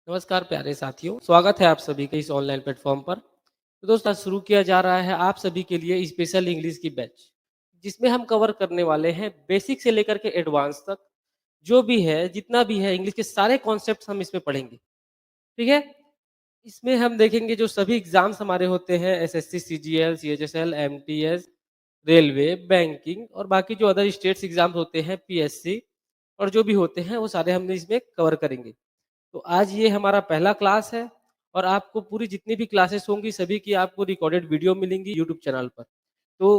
नमस्कार प्यारे साथियों, स्वागत है आप सभी का इस ऑनलाइन प्लेटफॉर्म पर। तो दोस्तों आज शुरू किया जा रहा है आप सभी के लिए स्पेशल इंग्लिश की बैच, जिसमें हम कवर करने वाले हैं बेसिक से लेकर के एडवांस तक। जो भी है, जितना भी है इंग्लिश के सारे कॉन्सेप्ट्स हम इसमें पढ़ेंगे, ठीक है? इसमें हम देखेंगे जो सभी एग्ज़ाम्स हमारे होते हैं SSC, CGL, CHSL, MTS, railway, banking और बाकी जो अदर स्टेट्स एग्ज़ाम्स होते हैं पीएससी और जो भी होते हैं वो सारे हम इसमें कवर करेंगे। तो आज ये हमारा पहला क्लास है और आपको पूरी जितनी भी क्लासेस होंगी सभी की आपको रिकॉर्डेड वीडियो मिलेंगी यूट्यूब चैनल पर। तो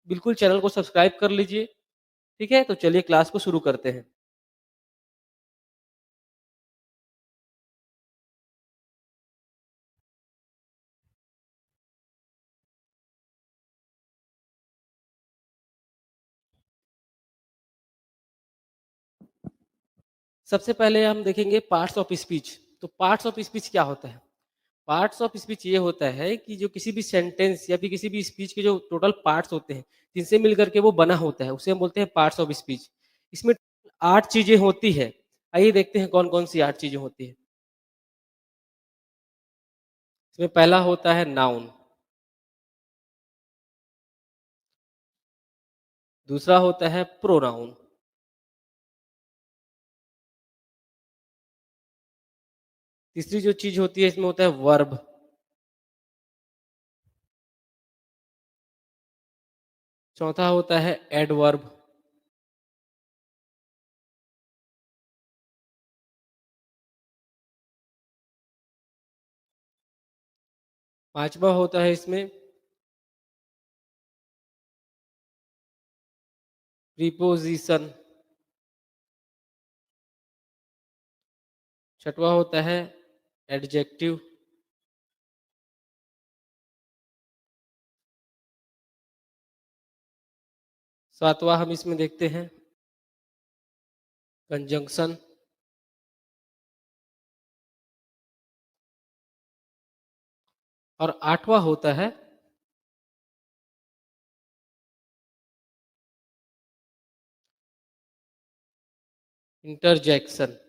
बिल्कुल चैनल को सब्सक्राइब कर लीजिए, ठीक है? तो चलिए क्लास को शुरू करते हैं। सबसे पहले हम देखेंगे पार्ट्स ऑफ स्पीच। तो पार्ट्स ऑफ स्पीच क्या होता है? पार्ट्स ऑफ स्पीच ये होता है कि जो किसी भी सेंटेंस या फिर किसी भी स्पीच के जो टोटल पार्ट्स होते हैं, जिनसे मिलकर के वो बना होता है, उसे हम बोलते हैं पार्ट्स ऑफ स्पीच। इसमें 8 चीज़ें होती हैं। आइए देखते हैं कौन-कौन सी 8 चीज़ें होती हैं। इसमें पहला होता है नाउन, दूसरा होता है प्रोनाउन, तीसरी जो चीज़ होती है इसमें होता है वर्ब, चौथा होता है एडवर्ब, पाँचवा होता है इसमें प्रीपोजिशन, छठवा होता है एडजेक्टिव, सातवां हम इसमें देखते हैं कंजंक्शन, और आठवां होता है इंटरजेक्शन।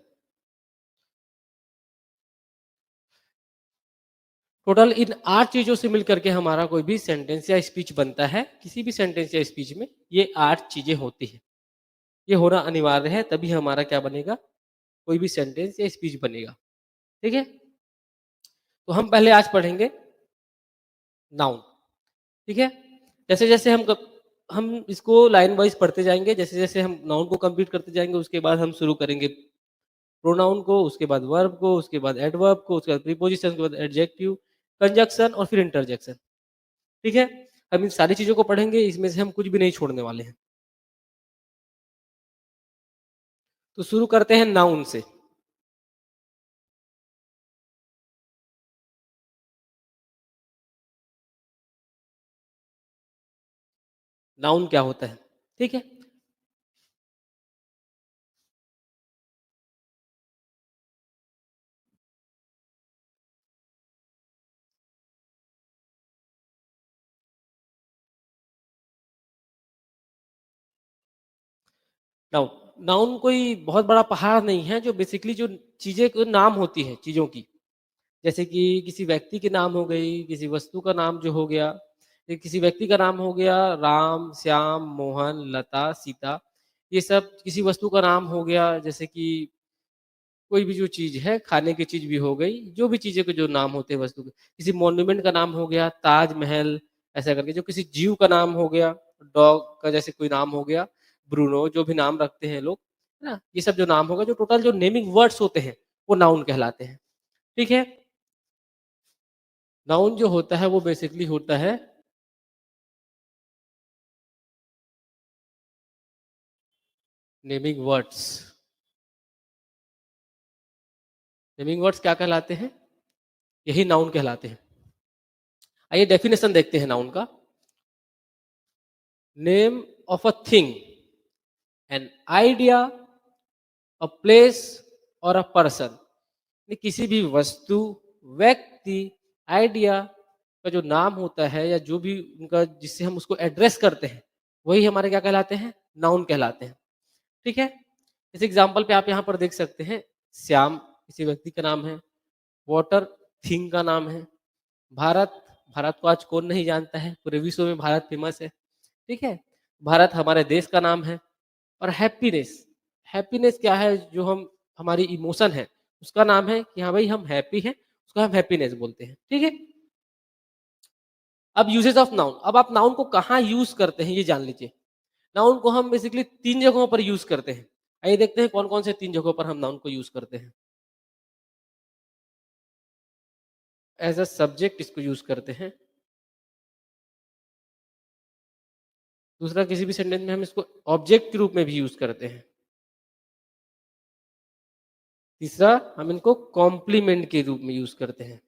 टोटल इन 8 चीज़ों से मिलकर के हमारा कोई भी सेंटेंस या स्पीच बनता है। किसी भी सेंटेंस या स्पीच में ये 8 चीज़ें होती हैं। ये होना अनिवार्य है, तभी हमारा क्या बनेगा, कोई भी सेंटेंस या स्पीच बनेगा। ठीक है? तो हम पहले आज पढ़ेंगे नाउन, ठीक है? जैसे-जैसे हम इसको लाइन वाइज़ पढ़ते जाएँगे, जैसे-जैसे हम नाउन को कंप्लीट करते जाएँगे, उसके बाद हम शुरू करेंगे प्रोनाउन को, उसके बाद वर्ब को, उसके बाद एडवर्ब को, उसके बाद प्रीपोजिशन, उसके बाद एडजेक्टिव, कंजंक्शन और फिर इंटरजेक्शन, ठीक है? हम इन सारी चीज़ों को पढ़ेंगे, इसमें से हम कुछ भी नहीं छोड़ने वाले हैं। तो शुरू करते हैं नाउन से। नाउन क्या होता है? ठीक है? नाउन नाउन कोई बहुत बड़ा पहाड़ नहीं है, जो बेसिकली जो चीज़ें के नाम होती हैं चीज़ों की, जैसे कि किसी व्यक्ति के नाम हो गई, किसी वस्तु का नाम जो हो गया, ये किसी व्यक्ति का नाम हो गया राम, श्याम, मोहन, लता, सीता, ये सब किसी वस्तु का नाम हो गया, जैसे कि कोई भी जो चीज़ है, खाने की चीज़ भी हो गई, जो भी चीज़ें के जो नाम होते हैं वस्तु के, किसी मॉन्यूमेंट का नाम हो गया, ताजमहल, ऐसा करके जो किसी जीव का नाम हो गया, डॉग का जैसे कोई नाम हो गया, ब्रूनो, जो भी नाम रखते हैं लोग, है ना? ये सब जो नाम होगा, जो टोटल जो नेमिंग वर्ड्स होते हैं, वो नाउन कहलाते हैं, ठीक है? नाउन जो होता है वो बेसिकली होता है नेमिंग वर्ड्स। नेमिंग वर्ड्स क्या कहलाते हैं? यही नाउन कहलाते हैं। आइए डेफिनेशन देखते हैं नाउन का। Name of a thing, an idea, a place और अ पर्सन। किसी भी वस्तु, व्यक्ति, आइडिया का जो नाम होता है या जो भी उनका जिससे हम उसको एड्रेस करते हैं, वही हमारे क्या कहलाते हैं? नाउन कहलाते हैं। ठीक है? इस एग्जाम्पल पे आप यहाँ पर देख सकते हैं, श्याम किसी व्यक्ति का नाम है, वाटर थिंग का नाम है। भारत, भारत को आज कौन नहीं जानता है, पूरे विश्व में भारत फेमस है, ठीक है। भारत हमारे देश का नाम है। और हैप्पीनेस, हैप्पीनेस क्या है, जो हम हमारी इमोशन है उसका नाम है कि हाँ भाई हम हैप्पी हैं, उसको हम हैप्पीनेस बोलते हैं, ठीक है। अब यूजेस ऑफ नाउन, अब आप नाउन को कहाँ यूज करते हैं ये जान लीजिए। नाउन को हम बेसिकली 3 जगहों पर यूज करते हैं। आइए देखते हैं कौन-कौन से 3 जगहों पर हम नाउन को यूज करते हैं। एज़ अ सब्जेक्ट इसको यूज करते हैं। दूसरा, किसी भी सेंटेंस में हम इसको ऑब्जेक्ट के रूप में भी यूज करते हैं। तीसरा, हम इनको कॉम्प्लीमेंट के रूप में यूज करते हैं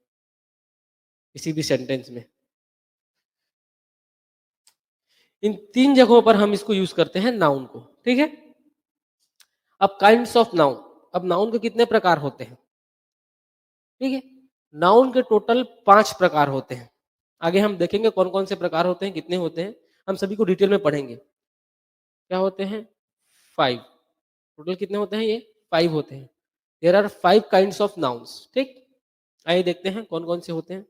किसी भी सेंटेंस में। इन 3 जगहों पर हम इसको यूज करते हैं नाउन को, ठीक है। अब काइंड्स ऑफ नाउन, अब नाउन के कितने प्रकार होते हैं, ठीक है। नाउन के टोटल 5 प्रकार होते हैं। आगे हम देखेंगे कौन-कौन से प्रकार होते हैं, कितने होते हैं, हम सभी को डिटेल में पढ़ेंगे। क्या होते हैं? 5। टोटल कितने होते हैं ये? 5 होते हैं। There are 5 kinds of nouns, ठीक। आइए देखते हैं कौन-कौन से होते हैं।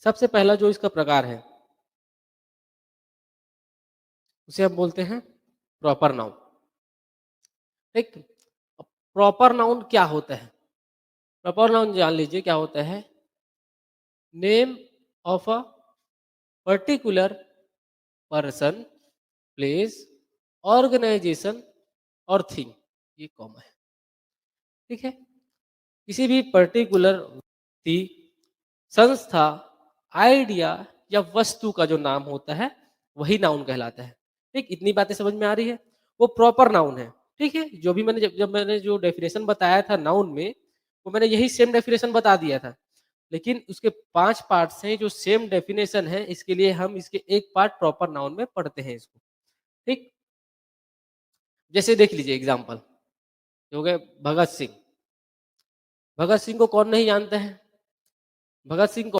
सबसे पहला जो इसका प्रकार है, उसे हम बोलते हैं प्रॉपर नाउन, ठीक। प्रॉपर नाउन क्या होता है? प्रॉपर नाउन जान लीजिए क्या होता है। Name of a particular person, place, organisation और थिंग, ये कॉमन है, ठीक है। किसी भी पर्टिकुलर व्यक्ति, संस्था, आइडिया या वस्तु का जो नाम होता है वही नाउन कहलाता है, ठीक। इतनी बातें समझ में आ रही है, वो प्रॉपर नाउन है, ठीक है। जो भी मैंने जब जब मैंने जो डेफिनेशन बताया था नाउन में, वो मैंने यही सेम डेफिनेशन बता दिया था। लेकिन उसके 5 पार्ट्स हैं जो सेम डेफिनेशन है, इसके लिए हम इसके एक पार्ट प्रॉपर नाउन में पढ़ते हैं इसको, ठीक। जैसे देख लीजिए एग्जाम्पल, हो गए भगत सिंह। भगत सिंह को कौन नहीं जानता है? भगत सिंह को,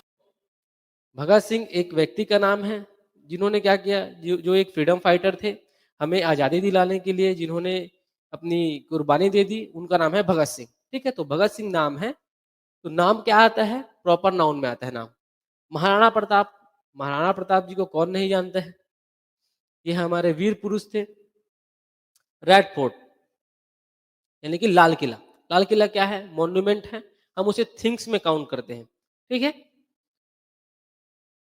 भगत सिंह एक व्यक्ति का नाम है जिन्होंने क्या किया, जो एक फ्रीडम फाइटर थे, हमें आज़ादी दिलाने के लिए जिन्होंने अपनी कुर्बानी दे दी, उनका नाम है भगत सिंह, ठीक है। तो भगत सिंह नाम है, तो नाम क्या आता है? प्रॉपर नाउन में आता है नाम। महाराणा प्रताप, महाराणा प्रताप जी को कौन नहीं जानता है? ये हमारे वीर पुरुष थे। रेड फोर्ट यानी कि लाल किला, लाल किला क्या है? मॉन्यूमेंट है, हम उसे थिंग्स में काउंट करते हैं, ठीक है।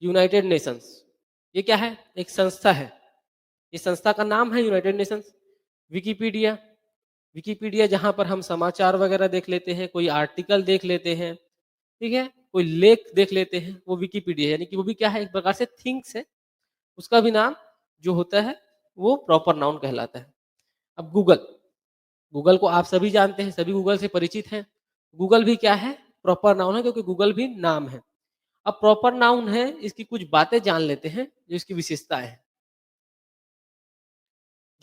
यूनाइटेड नेशंस, ये क्या है? एक संस्था है, इस संस्था का नाम है यूनाइटेड नेशंस। विकिपीडिया, विकिपीडिया जहां पर हम समाचार वगैरह देख लेते हैं, कोई आर्टिकल देख लेते हैं, ठीक है, कोई लेख देख लेते हैं, वो विकिपीडिया, यानी कि वो भी क्या है? एक प्रकार से थिंग्स है, उसका भी नाम जो होता है वो प्रॉपर नाउन कहलाता है। अब गूगल, गूगल को आप सभी जानते हैं, सभी गूगल से परिचित हैं। गूगल भी क्या है? प्रॉपर नाउन है, क्योंकि गूगल भी नाम है। अब प्रॉपर नाउन है, इसकी कुछ बातें जान लेते हैं जो इसकी विशेषताएं हैं।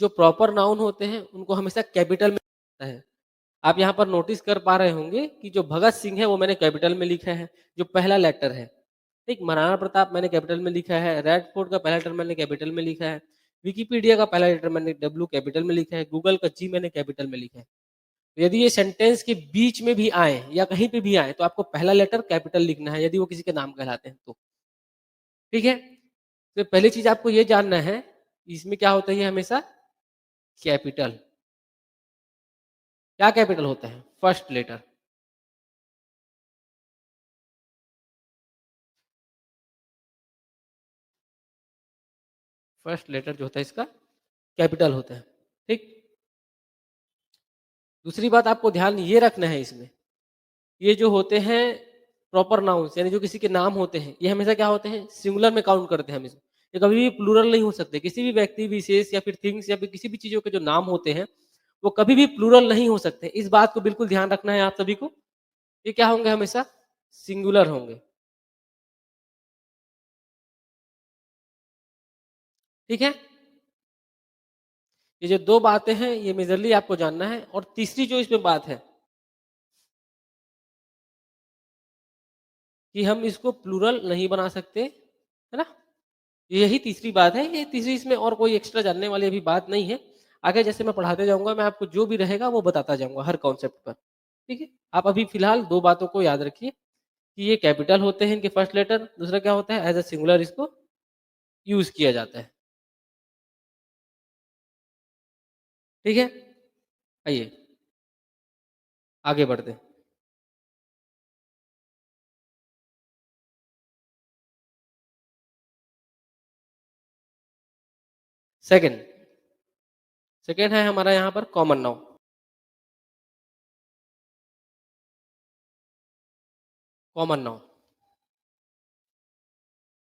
जो प्रॉपर नाउन होते हैं उनको हमेशा कैपिटल में लिखा है। आप यहाँ पर नोटिस कर पा रहे होंगे कि जो भगत सिंह है वो मैंने कैपिटल में लिखा है, जो पहला लेटर है, ठीक। महाराणा प्रताप मैंने कैपिटल में लिखा है, रेड फोर्ट का पहला लेटर मैंने कैपिटल में लिखा है, विकिपीडिया का पहला लेटर मैंने डब्ल्यू कैपिटल में लिखा है, गूगल का जी मैंने कैपिटल में लिखा है। तो यदि ये सेंटेंस के बीच में भी आए या कहीं पे भी आए तो आपको पहला लेटर कैपिटल लिखना है, यदि वो किसी के नाम कहलाते हैं तो, ठीक है। तो पहली चीज आपको ये जानना है, इसमें क्या होता है हमेशा कैपिटल। क्या कैपिटल होता है? First letter. फर्स्ट लेटर जो होता है इसका कैपिटल होता है, ठीक। दूसरी बात आपको ध्यान ये रखना है इसमें, ये जो होते हैं प्रॉपर नाउन्स, यानी जो किसी के नाम होते हैं, ये हमेशा क्या होते हैं? सिंगुलर में काउंट करते हैं हम इसको। ये कभी भी प्लूरल नहीं हो सकते। किसी भी व्यक्ति विशेष या फिर थिंग्स या फिर किसी भी चीजों के जो नाम होते हैं वो कभी भी प्लूरल नहीं हो सकते। इस बात को बिल्कुल ध्यान रखना है आप सभी को। ये क्या होंगे? हमेशा सिंगुलर होंगे, ठीक है। ये जो दो बातें हैं ये मेजरली आपको जानना है। और तीसरी जो इसमें बात है, कि हम इसको प्लूरल नहीं बना सकते, है ना? यही तीसरी बात है, ये तीसरी इसमें और कोई एक्स्ट्रा जानने वाली अभी बात नहीं है। आगे जैसे मैं पढ़ाते जाऊँगा, मैं आपको जो भी रहेगा वो बताता जाऊँगा हर कॉन्सेप्ट पर, ठीक है? आप अभी फ़िलहाल 2 बातों को याद रखिए कि ये कैपिटल होते हैं इनके फर्स्ट लेटर, दूसरा क्या होता है एज़ अ सिंगुलर इसको यूज़ किया जाता है, ठीक है? आइए, आगे बढ़ते हैं। सेकंड, सेकंड है हमारा यहाँ पर common noun, common noun.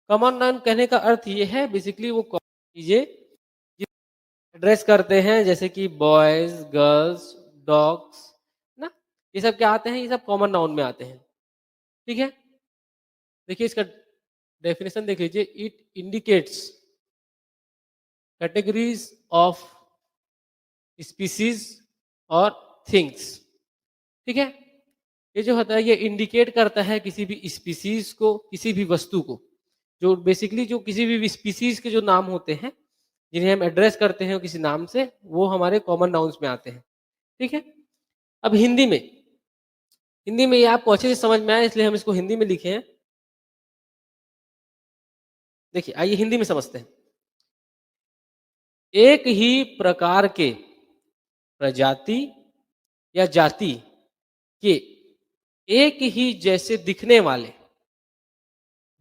Common noun कहने का अर्थ ये है बेसिकली वो चीज़ें एड्रेस करते हैं जैसे कि बॉयज, गर्ल्स, डॉग्स, ना? ये सब क्या आते हैं? ये सब कॉमन नाउन में आते हैं, ठीक है? देखिए इसका डेफिनेशन देख लीजिए, it indicates categories of species और थिंग्स, ठीक है? ये जो होता है ये इंडिकेट करता है किसी भी स्पीसीज को, किसी भी वस्तु को, जो बेसिकली जो किसी भी स्पीसीज के जो नाम होते हैं, जिन्हें हम एड्रेस करते हैं किसी नाम से, वो हमारे कॉमन नाउन्स में आते हैं, ठीक है? अब हिंदी में ये आपको अच्छे से समझ में आया इसलिए हम इसको हिंदी में लिखे हैं। देखिए आइए हिंदी में समझते हैं। एक ही प्रकार के प्रजाति या जाति के एक ही जैसे दिखने वाले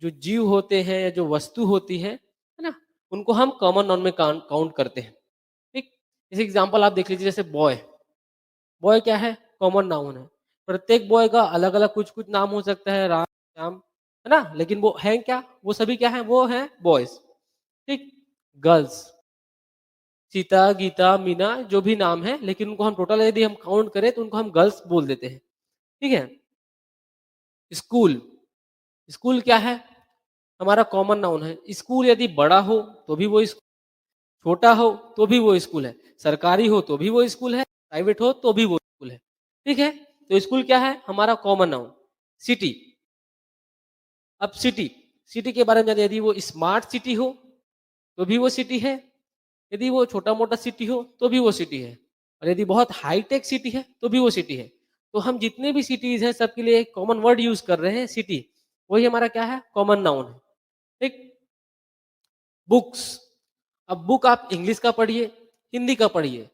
जो जीव होते हैं या जो वस्तु होती है ना? उनको हम कॉमन नाउन में काउंट करते हैं, ठीक? जैसे एग्जांपल आप देख लीजिए, जैसे बॉय, बॉय क्या है? कॉमन नाउन है। प्रत्येक बॉय का अलग-अलग कुछ-कुछ नाम हो सकता है, राम, श्याम, है ना? लेकिन वो हैं क्या? वो सभी क्या हैं? वो हैं बॉयज़, ठीक? गर्ल्स, सीता, गीता, मीना जो भी नाम है, लेकिन उनको हम टोटल यदि हम काउंट करें तो उनको हम गर्ल्स बोल देते हैं, ठीक है? स्कूल, स्कूल क्या है? हमारा कॉमन नाउन है। स्कूल यदि बड़ा हो तो भी वो छोटा हो तो भी वो स्कूल है, सरकारी हो तो भी वो स्कूल है, प्राइवेट हो तो भी वो स्कूल है, ठीक है? तो स्कूल क्या है? हमारा कॉमन नाउन। सिटी, अब सिटी, सिटी के बारे में जानिए, यदि वो स्मार्ट सिटी हो तो भी वो सिटी है, यदि वो छोटा-मोटा सिटी हो तो भी वो सिटी है, और यदि बहुत हाईटेक सिटी है तो भी वो सिटी है। तो हम जितने भी सिटीज़ हैं सबके लिए एक कॉमन वर्ड यूज़ कर रहे हैं, सिटी। वही हमारा क्या है? कॉमन नाउन है, ठीक? बुक्स, अब बुक आप इंग्लिश का पढ़िए, हिंदी का पढ़िए,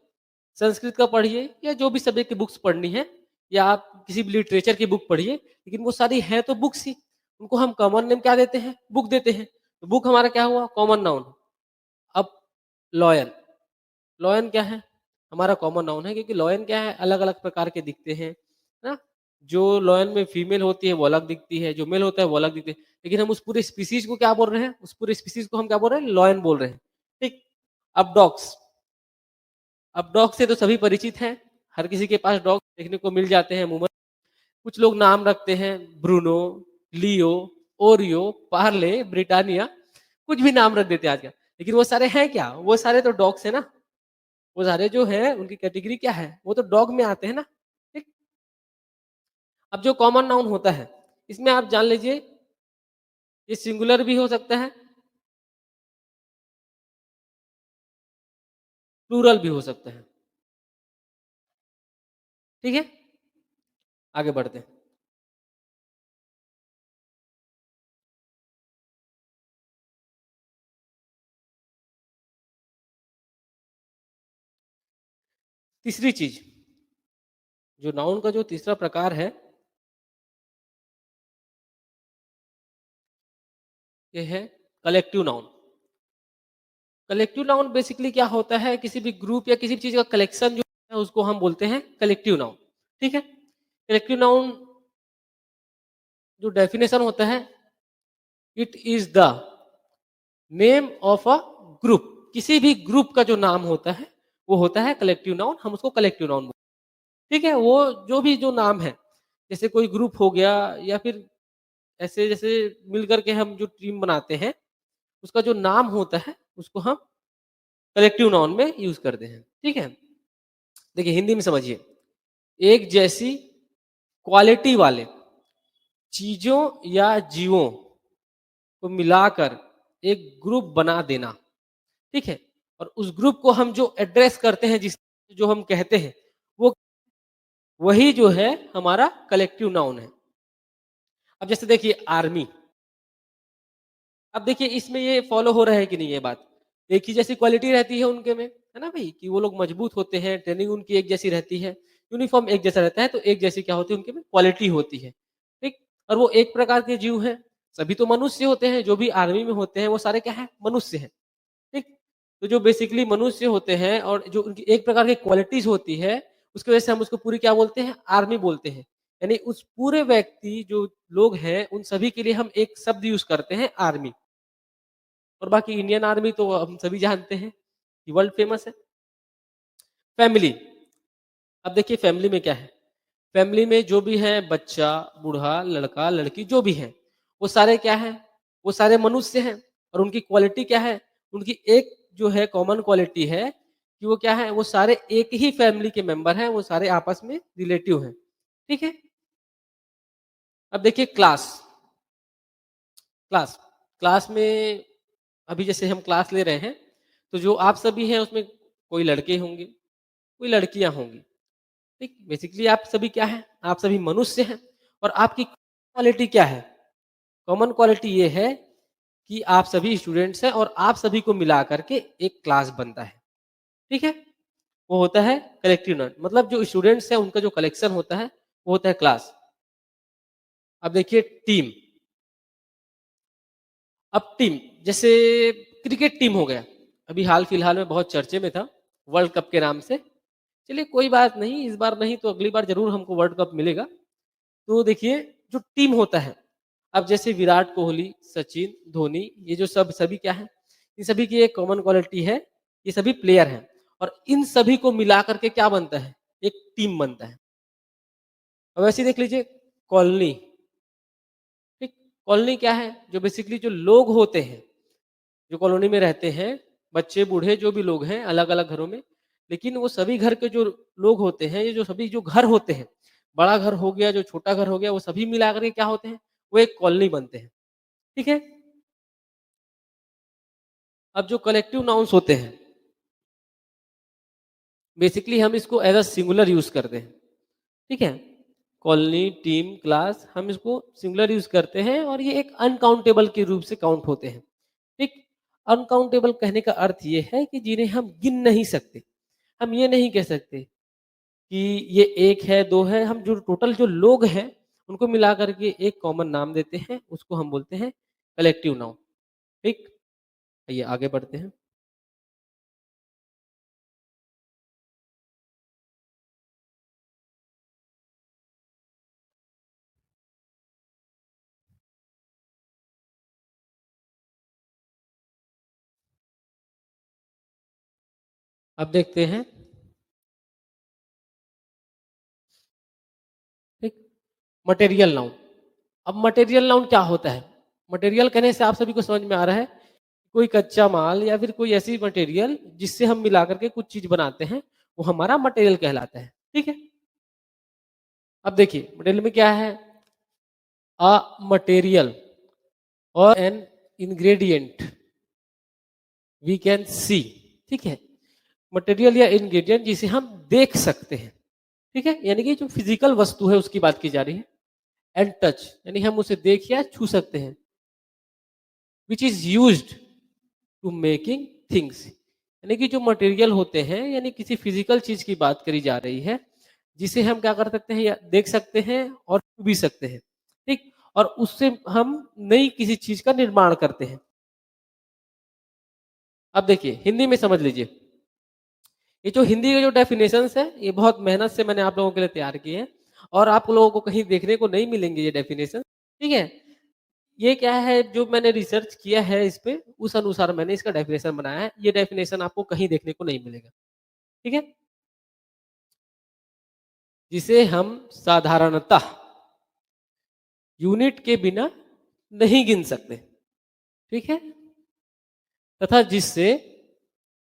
संस्कृत का पढ़िए या जो भी सब्जेक्ट की बुक्स पढ़नी है, या आप किसी भी लिटरेचर की बुक पढ़िए, लेकिन वो सारी हैं तो बुक्स ही। उनको हम कॉमन नेम क्या देते हैं? बुक देते हैं। तो बुक हमारा क्या हुआ? Common noun. अब लॉयन, लॉयन क्या है? हमारा कॉमन नाउन है, क्योंकि लॉयन क्या है? अलग-अलग प्रकार के दिखते हैं, है ना? जो लॉयन में फीमेल होती है वो अलग दिखती है, जो मेल होता है वो अलग दिखते हैं। लेकिन हम उस पूरे स्पीशीज़ को क्या बोल रहे हैं? उस पूरे स्पीशीज़ को हम क्या बोल रहे हैं? लॉयन बोल रहे हैं, ठीक? अब डॉग्स, अब डॉग से तो सभी परिचित हैं, हर किसी के पास डॉग देखने को मिल जाते हैं अमूमन। कुछ लोग नाम रखते हैं ब्रूनो, लियो, ओरियो, पार्ले, ब्रिटानिया, कुछ भी नाम रख देते हैं आजकल। लेकिन वो सारे हैं क्या? वो सारे तो डॉग्स हैं ना। वो सारे जो हैं उनकी कैटेगरी क्या है? वो तो डॉग में आते हैं ना, ठीक? अब जो कॉमन नाउन होता है, इसमें आप जान लीजिए ये सिंगुलर भी हो सकता है, प्लूरल भी हो सकता है, ठीक है? आगे बढ़ते हैं। तीसरी चीज़, जो नाउन का जो तीसरा प्रकार है, ये है collective noun. Collective noun basically क्या होता है? किसी भी ग्रुप या किसी भी चीज़ का कलेक्शन जो है उसको हम बोलते हैं कलेक्टिव नाउन, ठीक है? कलेक्टिव नाउन जो डेफिनेशन होता है, it is the name of a group. किसी भी ग्रुप का जो नाम होता है, वो होता है कलेक्टिव नाउन, हम उसको कलेक्टिव नाउन बोलते हैं, ठीक है? वो जो भी जो नाम है, जैसे कोई ग्रुप हो गया या फिर ऐसे जैसे मिल कर के हम जो टीम बनाते हैं, उसका जो नाम होता है, उसको हम कलेक्टिव नाउन में यूज़ करते हैं, ठीक है? देखिए हिंदी में समझिए, एक जैसी क्वालिटी वाले, चीजों या जीवों को मिलाकर एक ग्रुप बना देना, ठीक है? और उस ग्रुप को हम जो एड्रेस करते हैं, जिस जो हम कहते हैं, वो वही जो है हमारा कलेक्टिव नाउन है। अब जैसे देखिए आर्मी, अब देखिए इसमें ये फॉलो हो रहा है कि नहीं ये बात? एक ही जैसी क्वालिटी रहती है उनके में, है ना भई? कि वो लोग मजबूत होते हैं, ट्रेनिंग उनकी एक जैसी रहती है, यूनिफ़ॉर्म एक जैसा रहता है, तो एक जैसी क्या होती है उनके में क्वालिटी होती है, ठीक? और वो एक प्रकार के जीव हैं, सभी तो मनुष्य होते हैं, जो भी आर्मी में होते हैं वो सारे क्या हैं? मनुष्य हैं, ठीक? तो जो बेसिकली मनुष्य होते हैं और जो उनकी एक प्रकार की क्वालिटीज़ होती है, उसकी वजह से हम उसको पूरी क्या बोलते हैं? आर्मी बोलते हैं। यानी उस पूरे व्यक्ति जो लोग हैं, उन सभी के लिए हम एक शब्द यूज़ करते हैं आर्मी। और बाकी इंडियन आर्मी तो हम सभी जानते हैं कि वर्ल्ड फेमस है। फैमिली, अब देखिए फैमिली में क्या है? फैमिली में जो भी है बच्चा, बूढ़ा, लड़का, लड़की जो भी हैं, वो सारे क्या हैं? वो सारे मनुष्य हैं और उनकी क्वालिटी क्या है? उनकी एक जो है कॉमन क्वालिटी है कि वो क्या है? वो सारे एक ही फैमिली के मेंबर हैं, वो सारे आपस में रिलेटिव हैं। ठीक है? अब देखिए क्लास, क्लास, क्लास में अभी जैसे हम क्लास ले रहे हैं, तो जो आप सभी हैं उसमें कोई लड़के होंगे, कोई लड़कियाँ होंगी, ठीक? बेसिकली आप सभी क्या हैं? आप सभी मनुष्य हैं और आपकी क्वालिटी क्या है? कॉमन क्वालिटी ये है कि आप सभी स्टूडेंट्स हैं और आप सभी को मिला करके एक क्लास बनता है, ठीक है? वो होता है कलेक्टिव नॉन, मतलब जो स्टूडेंट्स हैं उनका जो कलेक्शन होता है, वो होता है क्लास। अब देखिए टीम, अब टीम जैसे क्रिकेट टीम हो गया, अभी हाल-फिलहाल में बहुत चर्चे में था, वर्ल्ड कप के नाम से। चलिए कोई बात नहीं, इस बार नहीं तो अगली बार ज़रूर हमको वर्ल्ड कप मिलेगा। तो देखिए जो टीम होता है, अब जैसे विराट कोहली, सचिन, धोनी ये जो सब सभी क्या हैं? इन सभी की एक कॉमन क्वालिटी है, ये सभी प्लेयर हैं और इन सभी को मिला कर के क्या बनता है? एक टीम बनता है। अब ऐसे ही देख लीजिए कॉलोनी, ठीक? कॉलोनी क्या है? जो बेसिकली जो लोग होते हैं, जो कॉलोनी में रहते हैं, बच्चे, बूढ़े जो भी लोग हैं अलग-अलग घरों में, लेकिन वो सभी घर के जो लोग होते हैं, ये जो सभी जो घर होते हैं, बड़ा घर हो गया, जो छोटा घर हो गया, वो सभी मिला कर के क्या होते हैं? वो एक कॉलोनी बनते हैं, ठीक है? अब जो कलेक्टिव नाउन्स होते हैं, बेसिकली हम इसको एज़ अ सिंगुलर यूज़ करते हैं, ठीक है? कॉलोनी, टीम, क्लास हम इसको सिंगुलर यूज़ करते हैं और ये एक अनकाउंटेबल के रूप से काउंट होते हैं, ठीक? अनकाउंटेबल कहने का अर्थ ये है कि जिन्हें हम गिन नहीं सकते। हम ये नहीं कह सकते कि ये 1 है, 2 है, हम जो टोटल जो लोग हैं, उनको मिला कर के एक कॉमन नाम देते हैं, उसको हम बोलते हैं कलेक्टिव नाउन, ठीक? आइए आगे बढ़ते हैं। अब देखते हैं, ठीक? Material noun. अब मटेरियल नाउन क्या होता है? मटेरियल कहने से आप सभी को समझ में आ रहा है, कोई कच्चा माल या फिर कोई ऐसी मटेरियल जिससे हम मिला कर के कुछ चीज़ बनाते हैं, वो हमारा मटेरियल कहलाता है, ठीक है? अब देखिए मटेरियल में क्या है? अ मटेरियल और an ingredient we can see, ठीक है? मटेरियल या इंग्रेडिएंट जिसे हम देख सकते हैं, ठीक है? यानी कि जो फिजिकल वस्तु है उसकी बात की जा रही है। एंड टच यानी हम उसे देख या छू सकते हैं, which is used to making things, यानी कि जो मटेरियल होते हैं यानी किसी फिजिकल चीज की बात करी जा रही है जिसे हम क्या कर सकते हैं या देख सकते हैं और छू भी सकते हैं, ठीक? और उससे हम नई किसी चीज का निर्माण करते हैं। अब देखिए हिंदी में समझ लीजिए, ये जो हिंदी के जो डेफिनेशंस है ये बहुत मेहनत से मैंने आप लोगों के लिए तैयार किए हैं और आप लोगों को कहीं देखने को नहीं मिलेंगे ये डेफिनेशन, ठीक है? ये क्या है जो मैंने रिसर्च किया है इस पे, उस अनुसार मैंने इसका डेफिनेशन बनाया है। ये डेफिनेशन आपको कहीं देखने को नहीं मिलेगा, ठीक है? जिसे हम साधारणतः यूनिट के बिना नहीं गिन सकते, ठीक है? तथा जिससे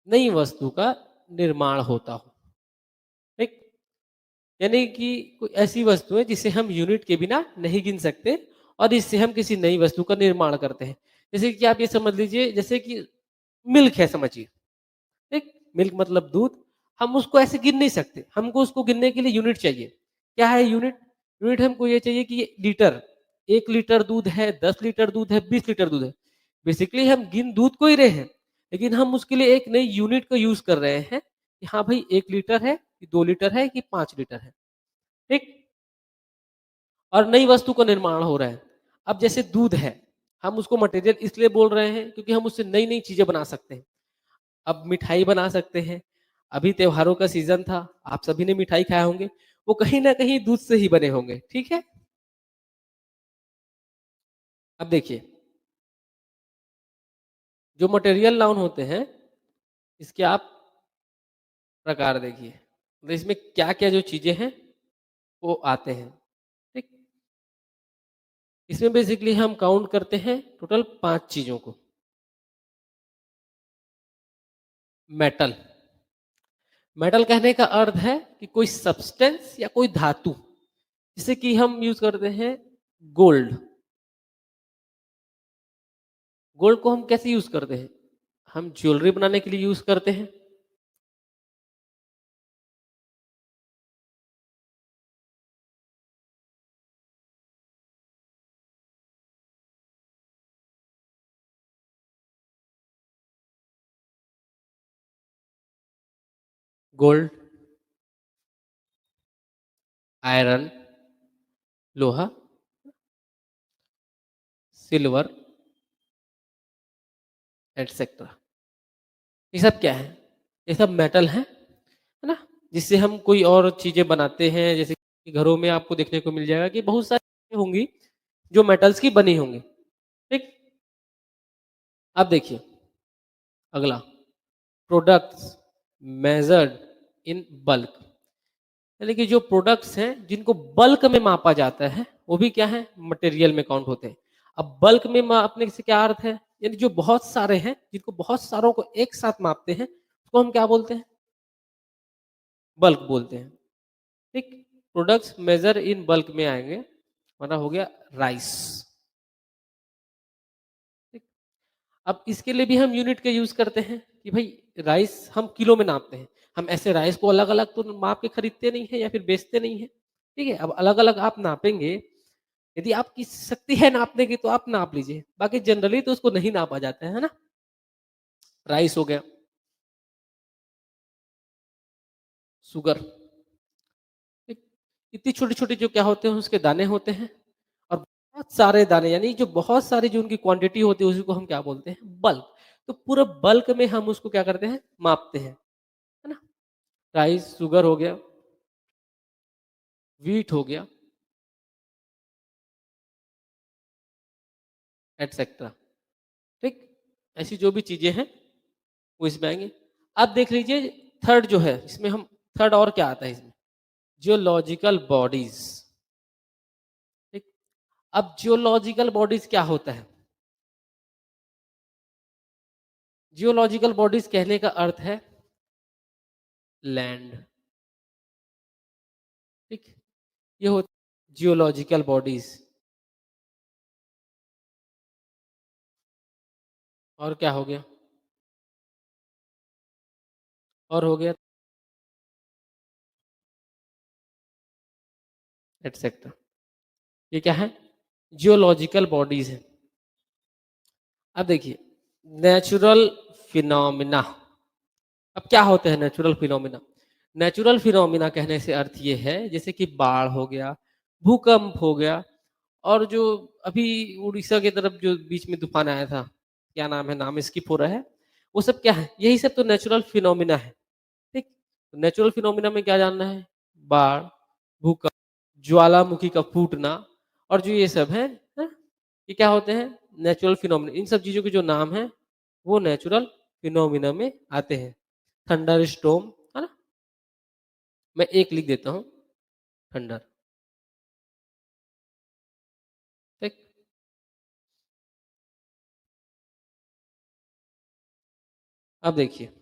नई वस्तु का निर्माण होता हो, ठीक? यानी कि कोई ऐसी वस्तु है जिसे हम यूनिट के बिना नहीं गिन सकते और इससे हम किसी नई वस्तु का निर्माण करते हैं। जैसे कि आप ये समझ लीजिए जैसे कि मिल्क है समझिए, ठीक? मिल्क मतलब दूध, हम उसको ऐसे गिन नहीं सकते, हमको उसको गिनने के लिए यूनिट चाहिए। क्या है यूनिट? यूनिट हमको ये चाहिए कि ये लीटर, 1 लीटर दूध है, 10 लीटर दूध है, 20 लीटर दूध है। बेसिकली हम गिन दूध को ही रहे हैं, लेकिन हम उसके लिए एक नई यूनिट का यूज़ कर रहे हैं कि हाँ भाई 1 लीटर है, कि 2 लीटर है, कि 5 लीटर है, ठीक? और नई वस्तु का निर्माण हो रहा है। अब जैसे दूध है, हम उसको मटेरियल इसलिए बोल रहे हैं क्योंकि हम उससे नई-नई चीज़ें बना सकते हैं। अब मिठाई बना सकते हैं। अभी त्योहारों का सीज़न था, आप सभी ने मिठाई खाए होंगे, वो कहीं न कहीं दूध से ही बने होंगे, ठीक है? अब देखिए, जो मटेरियल नाउन होते हैं, इसके आप प्रकार देखिए। तो इसमें क्या-क्या जो चीज़ें हैं, वो आते हैं, ठीक? इसमें बेसिकली हम काउंट करते हैं टोटल 5 चीज़ों को। मेटल, मेटल कहने का अर्थ है कि कोई सब्सटेंस या कोई धातु, जैसे कि हम यूज़ करते हैं गोल्ड। गोल्ड को हम कैसे यूज़ करते हैं? हम ज्वेलरी बनाने के लिए यूज़ करते हैं। गोल्ड, आयरन, लोहा, सिल्वर एटसेट्रा। ये सब क्या है? ये सब मेटल है ना? जिससे हम कोई और चीज़ें बनाते हैं, जैसे कि घरों में आपको देखने को मिल जाएगा कि बहुत सारी चीज़ें होंगी, जो मेटल्स की बनी होंगी, ठीक? अब देखिए, अगला प्रोडक्ट्स मेजर्ड इन बल्क, यानी कि जो प्रोडक्ट्स हैं जिनको बल्क में मापा जाता है वो भी क्या है मटेरियल में काउंट होते हैं। अब बल्क में मापने से क्या अर्थ है, यानी जो बहुत सारे हैं जिनको बहुत सारों को एक साथ मापते हैं उसको हम क्या बोलते हैं, बल्क बोलते हैं, ठीक? प्रोडक्ट्स मेजर इन बल्क में आएंगे, हमारा हो गया राइस, ठीक? अब इसके लिए भी हम यूनिट का यूज करते हैं कि भाई राइस हम किलो में नापते हैं, हम ऐसे राइस को अलग अलग तो माप के खरीदते नहीं है या फिर बेचते नहीं है, ठीक है? अब अलग अलग आप नापेंगे, यदि आपकी शक्ति है नापने की तो आप नाप लीजिए, बाकी जनरली तो उसको नहीं नापा जाता है ना? राइस हो गया, शुगर, ठीक? इतनी छोटी छोटी जो क्या होते हैं उसके दाने होते हैं, और बहुत सारे दाने यानी जो बहुत सारी जो उनकी क्वांटिटी होती है उसी को हम क्या बोलते हैं, बल्क। तो पूरा बल्क में हम उसको क्या करते हैं, मापते हैं, है ना? राइस शुगर हो गया, वीट हो गया, एटसेट्रा, ठीक? ऐसी जो भी चीजें हैं वो इसमें आएंगे। अब देख लीजिए थर्ड जो है इसमें, हम थर्ड और क्या आता है इसमें, जियोलॉजिकल बॉडीज, ठीक? अब जियोलॉजिकल बॉडीज क्या होता है? जियोलॉजिकल बॉडीज कहने का अर्थ है लैंड, ठीक? ये होता है जियोलॉजिकल बॉडीज। और क्या हो गया, और हो गया एटसेट्रा। ये क्या है, जियोलॉजिकल बॉडीज है। अब देखिए नेचुरल फिनोमिना, अब क्या होते हैं नेचुरल फिनोमिना? नेचुरल फिनोमिना कहने से अर्थ ये है जैसे कि बाढ़ हो गया, भूकंप हो गया, और जो अभी उड़ीसा की तरफ जो बीच में तूफान आया था, क्या नाम है, नाम स्किप हो रहा है, वो सब क्या है, यही सब तो नेचुरल फिनोमिना है, ठीक? नेचुरल फिनोमिना में क्या जानना है, बाढ़, भूकंप, ज्वालामुखी का फूटना, और जो ये सब है, ये क्या होते हैं, नेचुरल फिनोमिना। इन सब चीजों के जो नाम है वो नेचुरल फिनोमिना में आते हैं। थंडर स्टोम, है ना? मैं एक लिख देता हूँ, थंडर, ठीक? अब देखिए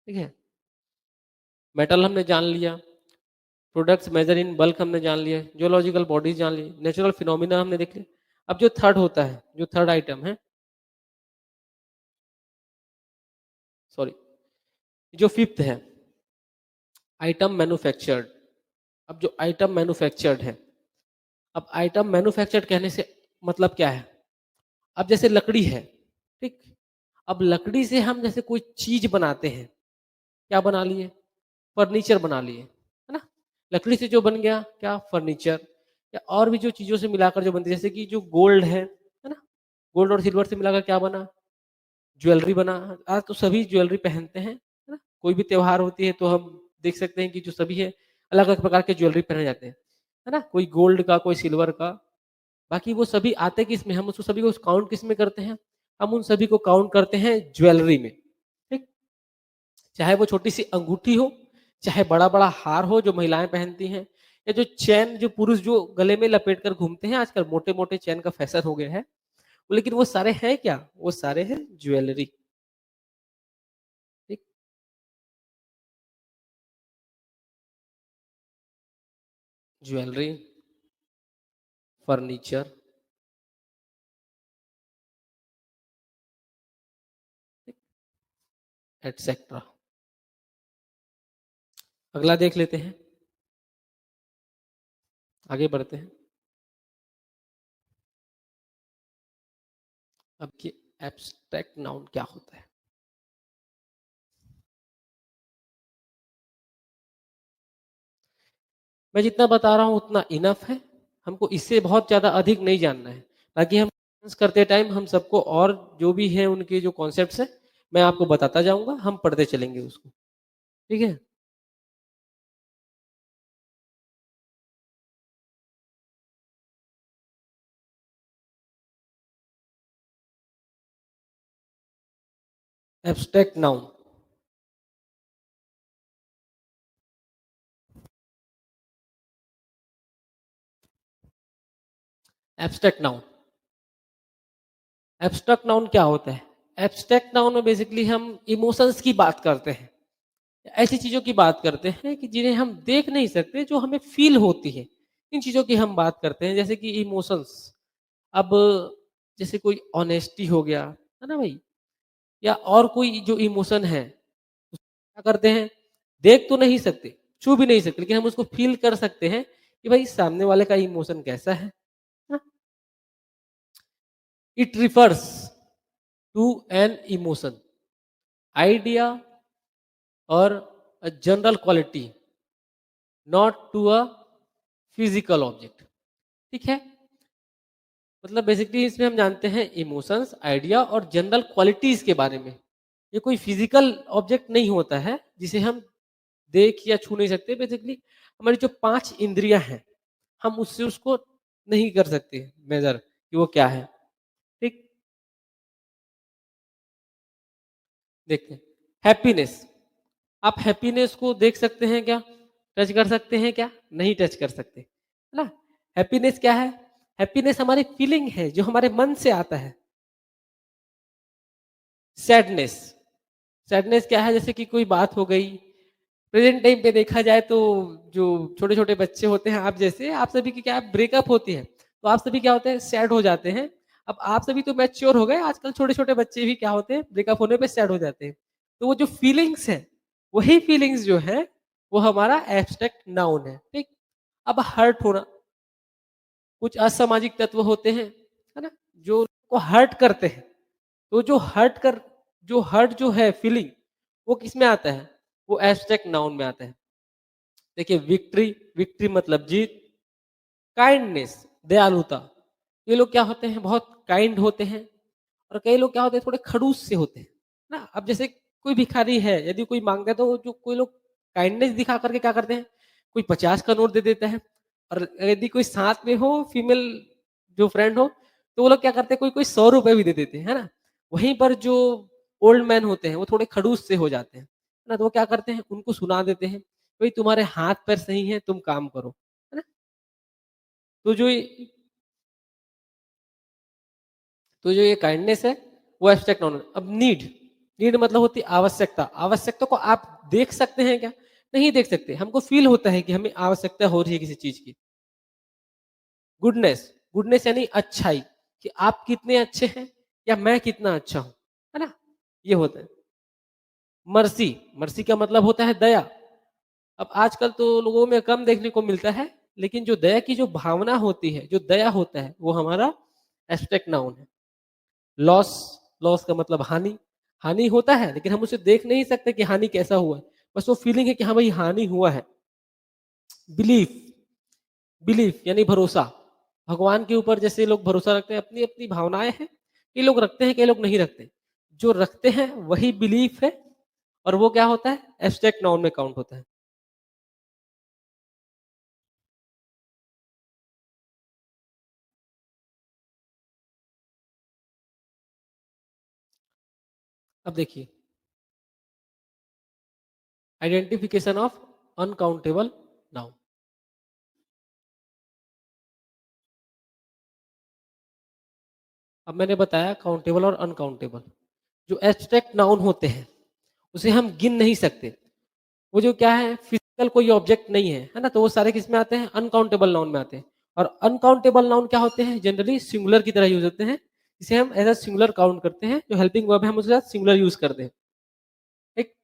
ठीक है। मेटल हमने जान लिया, प्रोडक्ट्स मेजर इन बल्क हमने जान लिया, जियोलॉजिकल बॉडीज जान ली, नेचुरल फिनोमिना हमने देख लिया। अब जो थर्ड होता है, जो थर्ड आइटम है, सॉरी, जो फिफ्थ है, आइटम मैन्युफैक्चर्ड। अब जो आइटम मैन्युफैक्चर्ड है, अब आइटम मैन्युफैक्चर्ड कहने से मतलब क्या है? अब जैसे लकड़ी है, ठीक, अब लकड़ी से हम जैसे कोई चीज बनाते हैं, क्या बना लिए? फर्नीचर बना लिए, है ना? लकड़ी से जो बन गया क्या? फर्नीचर। या और भी जो चीजों से मिलाकर जो बनती है, जैसे कि जो गोल्ड है ना, गोल्ड और सिल्वर से मिलाकर क्या बना? ज्वेलरी बना। आज तो सभी ज्वेलरी पहनते हैं, है ना? कोई भी त्योहार होती है तो हम देख सकते हैं कि जो सभी है, अलग अलग प्रकार के ज्वेलरी पहने जाते हैं, है ना? कोई गोल्ड का, कोई सिल्वर का। बाकी वो सभी आते किस में? हम उसको सभी को काउंट किस में करते हैं? हम उन सभी को काउंट करते हैं ज्वेलरी में, ठीक। चाहे वो छोटी सी अंगूठी हो, चाहे बड़ा बड़ा हार हो जो महिलाएं पहनती हैं, या जो चैन जो पुरुष जो गले में लपेट कर घूमते हैं, आजकल मोटे मोटे चैन का फैशन हो गया है, लेकिन वो सारे हैं क्या? वो सारे हैं ज्वेलरी, ठीक। Jewellery, furniture, etcetera. अगला देख लेते हैं, आगे बढ़ते हैं। अब कि एब्स्ट्रैक्ट नाउन क्या होता है? मैं जितना बता रहा हूं उतना इनफ है, हमको इससे बहुत ज्यादा अधिक नहीं जानना है, ताकि हम करते टाइम हम सबको और जो भी है उनके जो कॉन्सेप्ट्स है, मैं आपको बताता जाऊंगा, हम पढ़ते चलेंगे उसको, ठीक है। Abstract noun, abstract noun, abstract noun क्या होता है? एब्स्ट्रैक्ट नाउन में बेसिकली हम इमोशंस की बात करते हैं, ऐसी चीजों की बात करते हैं कि जिन्हें हम देख नहीं सकते, जो हमें फील होती है, इन चीजों की हम बात करते हैं, जैसे कि इमोशंस। अब जैसे कोई ऑनेस्टी हो गया, है ना भाई, या और कोई जो इमोशन है, क्या करते हैं? देख तो नहीं सकते, छू भी नहीं सकते, लेकिन हम उसको फील कर सकते हैं कि भाई सामने वाले का इमोशन कैसा है ना? It refers to an emotion, idea और general quality, not to a physical object, ठीक है। मतलब बेसिकली इसमें हम जानते हैं इमोशंस, आइडिया और जनरल क्वालिटीज के बारे में। ये कोई फिजिकल ऑब्जेक्ट नहीं होता है जिसे हम देख या छू नहीं सकते। बेसिकली हमारी जो पांच इंद्रियां हैं, हम उससे उसको नहीं कर सकते मेजर कि वो क्या है, ठीक। देखते हैं हैप्पीनेस। आप हैप्पीनेस को देख सकते हैं क्या? टच कर सकते हैं क्या? नहीं टच कर सकते, है ना? हैप्पीनेस क्या है? हैप्पीनेस हमारी फीलिंग है जो हमारे मन से आता है। सैडनेस, सैडनेस क्या है? जैसे कि कोई बात हो गई, प्रेजेंट टाइम पे देखा जाए तो जो छोटे छोटे बच्चे होते हैं, आप जैसे, आप सभी की क्या ब्रेकअप होती है, तो आप सभी क्या होते हैं? सैड हो जाते हैं। अब आप सभी तो मैच्योर हो गए, आजकल छोटे छोटे बच्चे भी क्या होते हैं? ब्रेकअप होने पे सैड हो जाते हैं। तो वो जो फीलिंग्स है, वही फीलिंग्स जो है, वो हमारा एब्स्ट्रैक्ट नाउन है, ठीक। अब हर्ट होना, कुछ असामाजिक तत्व होते हैं, है ना, जो को हर्ट करते हैं। तो जो हर्ट जो है फीलिंग, वो किस में आता है? वो एब्स्ट्रैक्ट नाउन में आता है। देखिए विक्ट्री, विक्ट्री मतलब जीत। काइंडनेस, दयालुता, ये लोग क्या होते हैं? बहुत काइंड होते हैं। और कई लोग क्या होते हैं? थोड़े खड़ूस से होते हैं ना। अब जैसे कोई भिखारी है, यदि कोई मांगता है तो जो कोई लोग काइंडनेस दिखा करके क्या करते हैं? कोई 50 का नोट दे देता है। और यदि कोई साथ में हो फीमेल जो फ्रेंड हो, तो वो लोग क्या करते हैं? कोई कोई 100 रुपए भी दे देते हैं, है ना। वहीं पर जो ओल्ड मैन होते हैं, वो थोड़े खड़ूस से हो जाते हैं, है ना। तो वो क्या करते हैं? उनको सुना देते हैं, भाई तुम्हारे हाथ पैर सही है, तुम काम करो, है ना। तो जो ये काइंडनेस है, वो एब्स्ट्रैक्ट नाउन है। अब नीड, नीड मतलब होती है आवश्यकता। आवश्यकता को आप देख सकते हैं क्या? नहीं देख सकते। हमको फ़ील होता है कि हमें आवश्यकता हो रही है किसी चीज़ की। गुडनेस, गुडनेस यानी अच्छाई, कि आप कितने अच्छे हैं या मैं कितना अच्छा हूँ, है ना? ये होता है। मर्सी, मर्सी का मतलब होता है दया। अब आजकल तो लोगों में कम देखने को मिलता है, लेकिन जो दया की जो भावना होती है, जो दया होता है, वो हमारा एब्स्ट्रैक्ट नाउन है। लॉस, लॉस का मतलब हानि, हानि होता है लेकिन हम उसे देख नहीं सकते कि हानि कैसा हुआ है। बस वो फीलिंग है कि हाँ भाई हानि हुआ है। बिलीफ, बिलीफ यानी भरोसा। भगवान के ऊपर जैसे लोग भरोसा रखते हैं, अपनी-अपनी भावनाएँ हैं। कई लोग रखते हैं, कई लोग नहीं रखते। जो रखते हैं वही बिलीफ है और वो क्या होता है? एब्स्ट्रैक्ट नाउन में काउंट होता है। अब देखिए, आइडेंटिफिकेशन ऑफ अनकाउंटेबल नाउन। अब मैंने बताया काउंटेबल और अनकाउंटेबल। जो एब्स्ट्रैक्ट नाउन होते हैं, उसे हम गिन नहीं सकते। वो जो क्या है फिजिकल कोई ऑब्जेक्ट नहीं है ना? तो वो सारे किस में आते हैं? अनकाउंटेबल नाउन में आते हैं। और अनकाउंटेबल नाउन क्या होते हैं? जनरली सिंगुलर की तरह यूज होते हैं, जिसे हम एज अ सिंगुलर काउंट करते हैं। जो हेल्पिंग वर्ब है हम उसके साथ सिंगुलर यूज करते हैं। ठीक।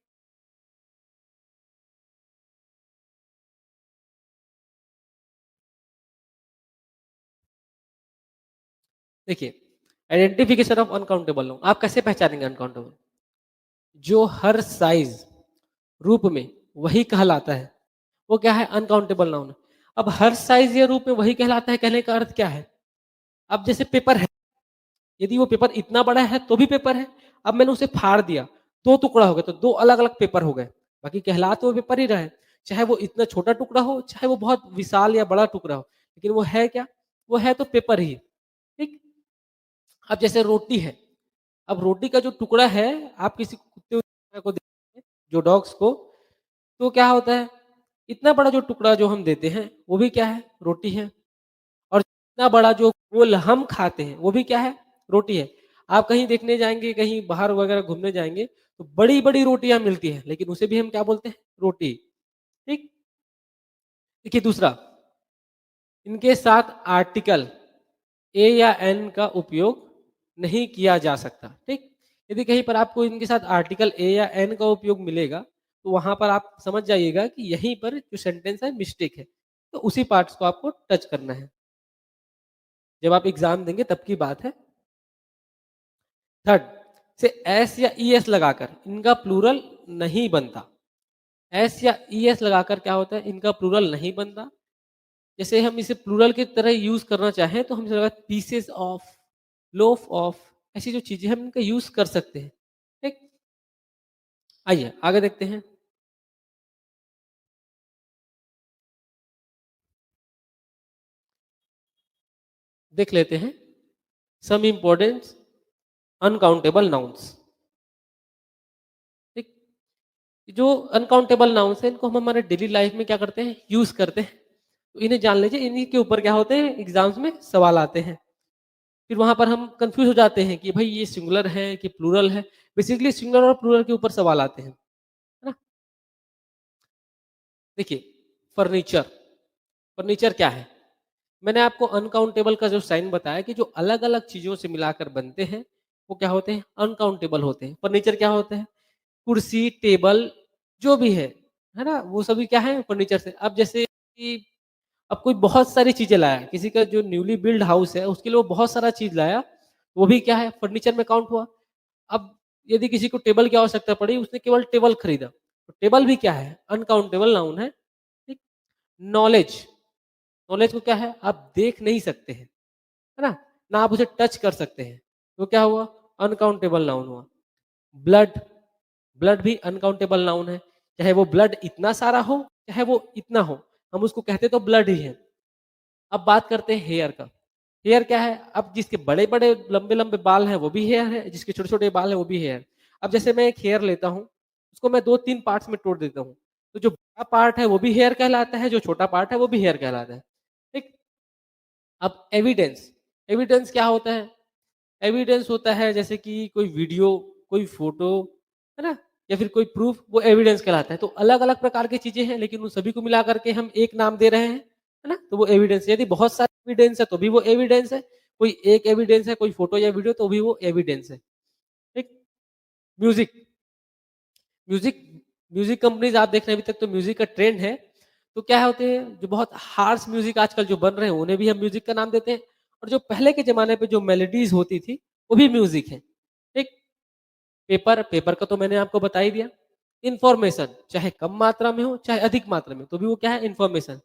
देखिए, आइडेंटिफिकेशन ऑफ अनकाउंटेबल नाउन, आप कैसे पहचानेंगे अनकाउंटेबल? जो हर साइज रूप में वही कहलाता है, वो क्या है? अनकाउंटेबल नाउन है। अब हर साइज या रूप में वही कहलाता है, कहने का अर्थ क्या है? अब जैसे पेपर है, यदि वो पेपर इतना बड़ा है तो भी पेपर है। अब मैंने उसे फाड़ दिया, 2 टुकड़ा हो गया, तो 2 अलग-अलग पेपर हो गए। बाकी कहला तो वो पेपर ही रहा है। चाहे वो इतना छोटा टुकड़ा हो, चाहे वो बहुत विशाल या बड़ा टुकड़ा हो, लेकिन वो है क्या? वो है तो पेपर ही। ठीक? अब जैसे रोटी है, अब रोटी का जो टुकड़ा है, आप किसी कुत्ते को देंगे, जो डॉग्स को, तो क्या होता है? इतना बड़ा जो टुकड़ा जो हम देते हैं, वो भी क्या है? रोटी है। और इतना बड़ा जो गोल हम खाते हैं, वो भी क्या है? रोटी है। आप कहीं देखने जाएँगे, कहीं बाहर वगैरह घूमने जाएँगे, तो बड़ी-बड़ी रोटियाँ मिलती हैं, लेकिन उसे भी हम क्या बोलते हैं? रोटी। ठीक? देखिए दूसरा, इनके साथ आर्टिकल ए या एन का उपयोग नहीं किया जा सकता। ठीक? यदि कहीं पर आपको इनके साथ आर्टिकल ए या एन का उपयोग मिलेगा, तो वहाँ पर आप समझ जाइएगा कि यहीं पर जो सेंटेंस है मिस्टेक है। तो उसी पार्ट्स को आपको टच करना है। जब आप एग्ज़ाम देंगे तब की बात है। थर्ड, से एस या ईएस लगाकर इनका प्लूरल नहीं बनता। एस या ईएस लगाकर क्या होता है? इनका प्लूरल नहीं बनता। जैसे हम इसे प्लूरल की तरह यूज़ करना चाहें तो हम इसे लगा पीसेस ऑफ, लोफ ऑफ, ऐसी जो चीज़ें हम इनका यूज़ कर सकते हैं। ठीक? आइए आगे देखते हैं। देख लेते हैं सम इम्पोर्टेंट अनकाउंटेबल नाउन्स। ठीक? जो अनकाउंटेबल नाउन्स हैं इनको हम हमारे डेली लाइफ में क्या करते हैं? यूज़ करते हैं। तो इन्हें जान लीजिए, इन्हीं के ऊपर क्या होते हैं? एग्ज़ाम्स में सवाल आते हैं। फिर वहाँ पर हम कन्फ्यूज़ हो जाते हैं कि भई ये सिंगुलर है कि प्लूरल है। बेसिकली सिंगुलर और प्लूरल के ऊपर सवाल आते हैं। है ना? देखिए, फर्नीचर, फर्नीचर क्या है? मैंने आपको अनकाउंटेबल का जो साइन बताया कि जो अलग-अलग चीज़ों से मिलाकर बनते हैं, वो क्या होते हैं? अनकाउंटेबल होते हैं। फर्नीचर क्या होते हैं? कुर्सी, टेबल जो भी है ना? वो सभी क्या है? फर्नीचर से। अब जैसे कि अब कोई बहुत सारी चीज़ें लाया, किसी का जो न्यूली बिल्ड हाउस है, उसके लिए वो बहुत सारा चीज़ लाया, वो भी क्या है? फर्नीचर में काउंट हुआ। अब यदि किसी को टेबल की आवश्यकता पड़ी, उसने केवल टेबल खरीदा, तो टेबल भी क्या है? अनकाउंटेबल नाउन है। ठीक? नॉलेज, नॉलेज को क्या है? आप देख नहीं सकते हैं, है ना? ना आप उसे टच कर सकते हैं, तो क्या हुआ? अनकाउंटेबल नाउन हुआ। ब्लड, ब्लड भी अनकाउंटेबल नाउन है। चाहे वो ब्लड इतना सारा हो, चाहे वो इतना हो, हम उसको कहते तो ब्लड ही है। अब बात करते हैं हेयर का। हेयर क्या है? अब जिसके बड़े-बड़े, लंबे-लंबे बाल हैं, वो भी हेयर है, जिसके छोटे-छोटे बाल हैं, वो भी हेयर। अब जैसे मैं एक हेयर लेता हूँ, उसको मैं 2-3 पार्ट्स में तोड़ देता हूँ, तो जो बड़ा पार्ट है, वो भी हेयर कहलाता है, जो छोटा पार्ट है, वो भी हेयर कहलाता है। ठीक? अब एविडेंस, एविडेंस क्या होता है? एविडेंस होता है जैसे कि कोई वीडियो, कोई फ़ोटो, है ना? या फिर कोई प्रूफ, वो एविडेंस कहलाता है। तो अलग-अलग प्रकार की चीज़ें हैं, लेकिन उन सभी को मिला कर के हम एक नाम दे रहे हैं, है ना? तो वो एविडेंस है। यदि बहुत सारे एविडेंस है, तो भी वो एविडेंस है। कोई एक एविडेंस है, कोई फ़ोटो या वीडियो, तो भी वो एविडेंस है। ठीक? म्यूज़िक, म्यूज़िक म्यूज़िक कंपनीज़ आप देख रहे हैं, अभी तक तो म्यूज़िक का ट्रेंड है। तो क्या होते हैं, जो बहुत हार्श म्यूज़िक आजकल जो बन रहे हैं, उन्हें भी हम म्यूज़िक का नाम देते हैं। और जो पहले के ज़माने पे जो मेलोडीज़ होती थी, वो भी म्यूज़िक है। ठीक? पेपर का तो मैंने आपको बता ही दिया। इन्फॉर्मेशन, चाहे कम मात्रा में हो, चाहे अधिक मात्रा में, तो भी वो क्या है, इन्फॉर्मेशन।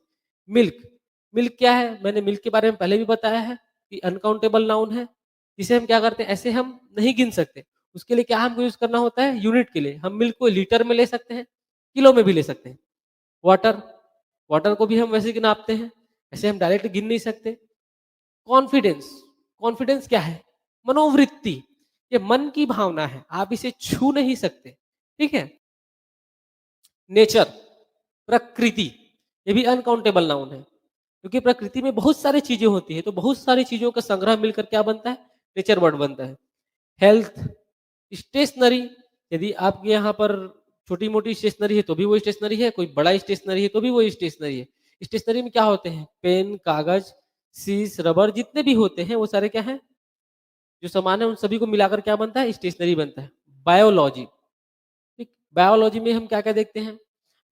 मिल्क, मिल्क क्या है, मैंने मिल्क के बारे में पहले भी बताया है कि अनकाउंटेबल नाउन है, जिसे हम क्या करते हैं, ऐसे हम नहीं गिन सकते। उसके लिए क्या हमको यूज़ करना होता है, यूनिट के लिए। हम मिल्क को लीटर में ले सकते हैं, किलो में भी ले सकते हैं। वाटर, वाटर को भी हम वैसे ही नापते हैं, ऐसे हम डायरेक्ट गिन नहीं सकते। कॉन्फिडेंस, कॉन्फिडेंस क्या है, मनोवृत्ति, ये मन की भावना है, आप इसे छू नहीं सकते। ठीक है? नेचर, प्रकृति, ये भी अनकाउंटेबल नाउन है, क्योंकि प्रकृति में बहुत सारी चीजें होती है, तो बहुत सारी चीजों का संग्रह मिलकर क्या बनता है, नेचर वर्ड बनता है। हेल्थ, स्टेशनरी, यदि आपके यहाँ पर छोटी मोटी स्टेशनरी है तो भी वो स्टेशनरी है, कोई बड़ा स्टेशनरी है तो भी वो स्टेशनरी है। स्टेशनरी में क्या होते हैं, पेन, कागज, सीस, रबर, जितने भी होते हैं वो सारे क्या हैं, जो सामान है उन सभी को मिलाकर क्या बनता है, स्टेशनरी बनता है। बायोलॉजी, ठीक, बायोलॉजी में हम क्या-क्या देखते हैं?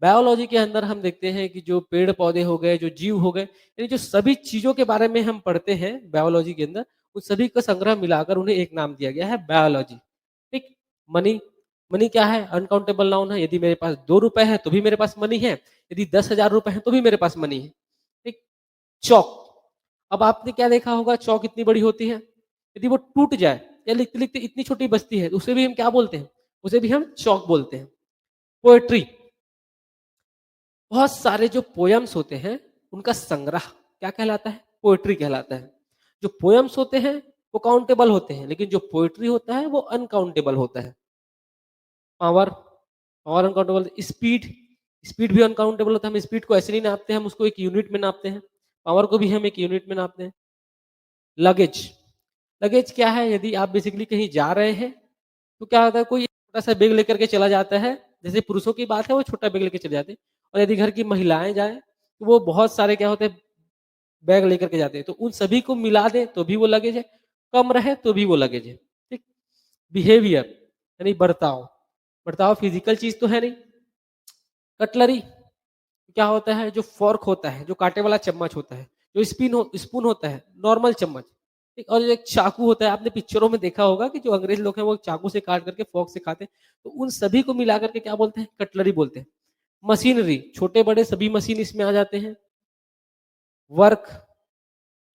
बायोलॉजी के अंदर हम देखते हैं कि जो पेड़-पौधे हो गए, जो जीव हो गए, यानी जो सभी चीज़ों के बारे में हम पढ़ते हैं बायोलॉजी के अंदर, उन सभी का संग्रह मिलाकर उन्हें एक नाम दिया गया है बायोलॉजी। ठीक? मनी, मनी क्या है? अनकाउंटेबल नाउन है। यदि मेरे पास ₹2 है तो भी मेरे पास मनी है, यदि ₹10,000 है तो भी मेरे पास मनी है। ठीक? चॉक, अब आपने क्या देखा होगा, चॉक इतनी बड़ी होती है, यदि वो टूट जाए या लिखते-लिखते इतनी छोटी बचती है, तो उसे भी हम क्या बोलते हैं? उसे भी हम चॉक बोलते हैं। पोएट्री, बहुत सारे जो पोयम्स होते हैं, उनका संग्रह क्या कहलाता है? पोएट्री कहलाता है। जो पोयम्स होते हैं, वो काउंटेबल होते हैं, लेकिन जो पोएट्री होता है, वो अनकाउंटेबल होता है। Power, power uncountable, speed, speed भी अनकाउंटेबल होता है। हम स्पीड को ऐसे नहीं नापते, हम उसको एक यूनिट में नापते हैं। पावर को भी हम एक यूनिट में नापते हैं। लगेज, लगेज क्या है, यदि आप बेसिकली कहीं जा रहे हैं, तो क्या होता है, कोई छोटा-सा बैग लेकर के चला जाता है, जैसे पुरुषों की बात है, वो छोटा बैग लेके चले जाते हैं। और यदि घर की महिलाएँ जाएँ, तो वो बहुत सारे क्या होते हैं, बैग लेकर के जाते हैं। तो उन सभी को मिला दें, तो भी वो लगेज है, कम रहे तो भी वो लगेज है। ठीक? बिहेवियर यानी बर्ताव, बर्ताव फिजिकल चीज़ तो है नहीं। कटलरी क्या होता है, जो फ़ोर्क होता है, जो काँटे वाला चम्मच होता है, जो स्पून होता है, नॉर्मल चम्मच, ठीक? और एक चाकू होता है, आपने पिक्चरों में देखा होगा कि जो अंग्रेज़ लोग हैं वो चाकू से काट करके फ़ोर्क से खाते हैं, तो उन सभी को मिला कर के क्या बोलते हैं, कटलरी बोलते हैं। मशीनरी, छोटे-बड़े सभी मशीन इसमें आ जाते हैं। वर्क,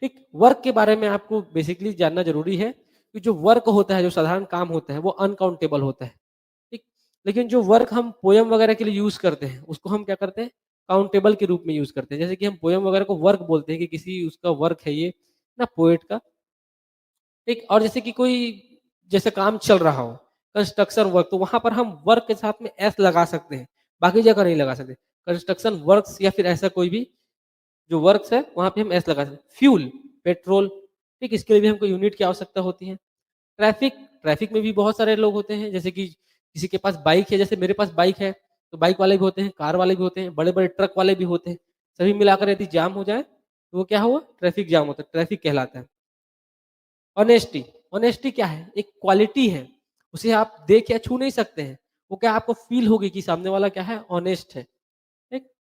ठीक? वर्क के बारे में आपको बेसिकली जानना ज़रूरी है कि जो वर्क होता है, जो साधारण काम होता है, वो अनकाउंटेबल होता है, ठीक? लेकिन जो वर्क हम पोएम वगैरह के लिए यूज़ करते हैं, उसको हम क्या करते हैं, काउंटेबल के रूप में यूज़ करते हैं। जैसे कि हम पोएम वगैरह को वर्क बोलते हैं कि किसी उसका वर्क है ये, ना पोएट का, ठीक? और जैसे कि कोई जैसे काम चल रहा हो, कंस्ट्रक्शन वर्क, तो वहाँ पर हम वर्क के साथ में एस लगा सकते हैं, बाकी जगह नहीं लगा सकते। कंस्ट्रक्शन वर्क्स या फिर ऐसा कोई भी जो वर्क्स है, वहाँ पे हम एस लगा सकते हैं। फ्यूल, पेट्रोल, ठीक? इसके लिए भी हमको यूनिट की आवश्यकता होती है। ट्रैफिक, ट्रैफिक में भी बहुत सारे लोग होते हैं, जैसे कि किसी के पास बाइक है, जैसे मेरे पास बाइक है, तो बाइक वाले भी होते हैं, कार वाले भी होते हैं, बड़े-बड़े ट्रक वाले भी होते हैं। सभी मिलाकर यदि जाम हो जाए, तो वो क्या हुआ? ट्रैफिक जाम होता है, ट्रैफिक कहलाता है। ऑनेस्टी, ऑनेस्टी क्या है? एक क्वालिटी है, उसे आप देख या छू नहीं सकते हैं। वो क्या आपको फ़ील होगी कि सामने वाला क्या है? ऑनेस्ट है। ठीक?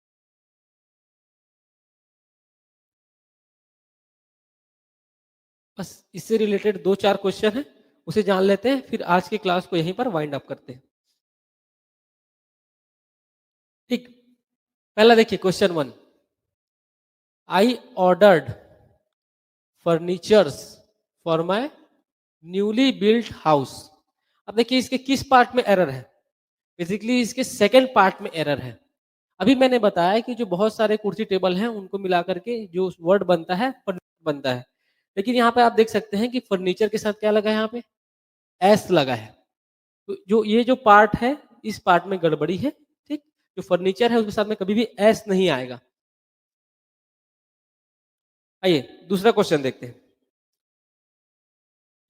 बस इससे रिलेटेड 2-4 क्वेश्चन हैं, उसे जान लेते हैं, फिर आज की क्लास को यहीं पर वाइंड अप करते हैं। ठीक, पहला देखिए question 1, I ordered furnitures for my newly built house. अब देखिए इसके किस पार्ट में एरर है, बेसिकली इसके सेकंड पार्ट में एरर है। अभी मैंने बताया कि जो बहुत सारे कुर्सी टेबल हैं उनको मिला करके जो वर्ड बनता है, फर्नीचर बनता है। लेकिन यहाँ पे आप देख सकते हैं कि फर्नीचर के साथ क्या लगा है, यहाँ पे एस लगा है। तो जो ये जो पार्ट है, इस पार्ट में गड़बड़ी है। ठीक, जो फर्नीचर है उसके साथ में कभी भी एस नहीं आएगा। आइए दूसरा क्वेश्चन देखते हैं।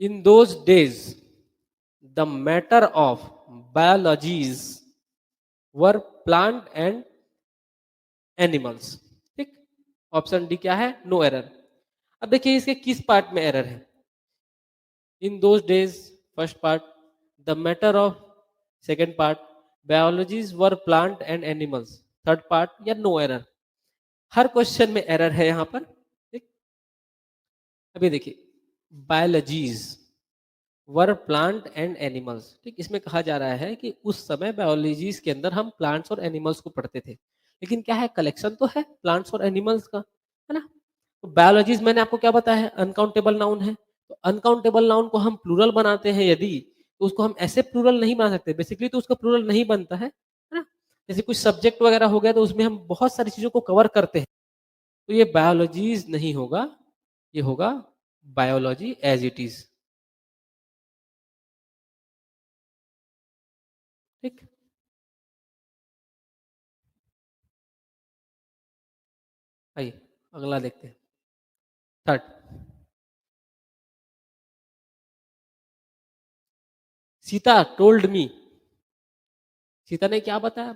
इन those days the matter of, biologies were plant and animals। ठीक, ऑप्शन डी क्या है, नो एरर। अब देखिए इसके किस पार्ट में एरर है। In those days first part, the matter of second part, biologies were plant and animals third part, या नो एरर। हर क्वेश्चन में एरर है यहाँ पर। ठीक, अभी देखिए biologies were plant and animals. ठीक, इसमें कहा जा रहा है कि उस समय बायोलॉजीज के अंदर हम प्लांट्स और एनिमल्स को पढ़ते थे, लेकिन क्या है, कलेक्शन तो है प्लांट्स और एनिमल्स का, है ना। तो बायोलॉजीज मैंने आपको क्या बताया है, अनकाउंटेबल नाउन है। तो अनकाउंटेबल नाउन को हम प्लूरल बनाते हैं यदि, तो उसको हम ऐसे प्लूरल नहीं बना सकते, बेसिकली तो उसका प्लूरल नहीं बनता है ना। जैसे कुछ सब्जेक्ट वगैरह हो गया तो उसमें हम बहुत सारी चीजों को कवर करते हैं, तो ये बायोलॉजीज नहीं होगा, ये होगा बायोलॉजी एज इट इज। ठीक, आइए अगला देखते हैं। Third, Sita told me, Sita ने क्या बताया,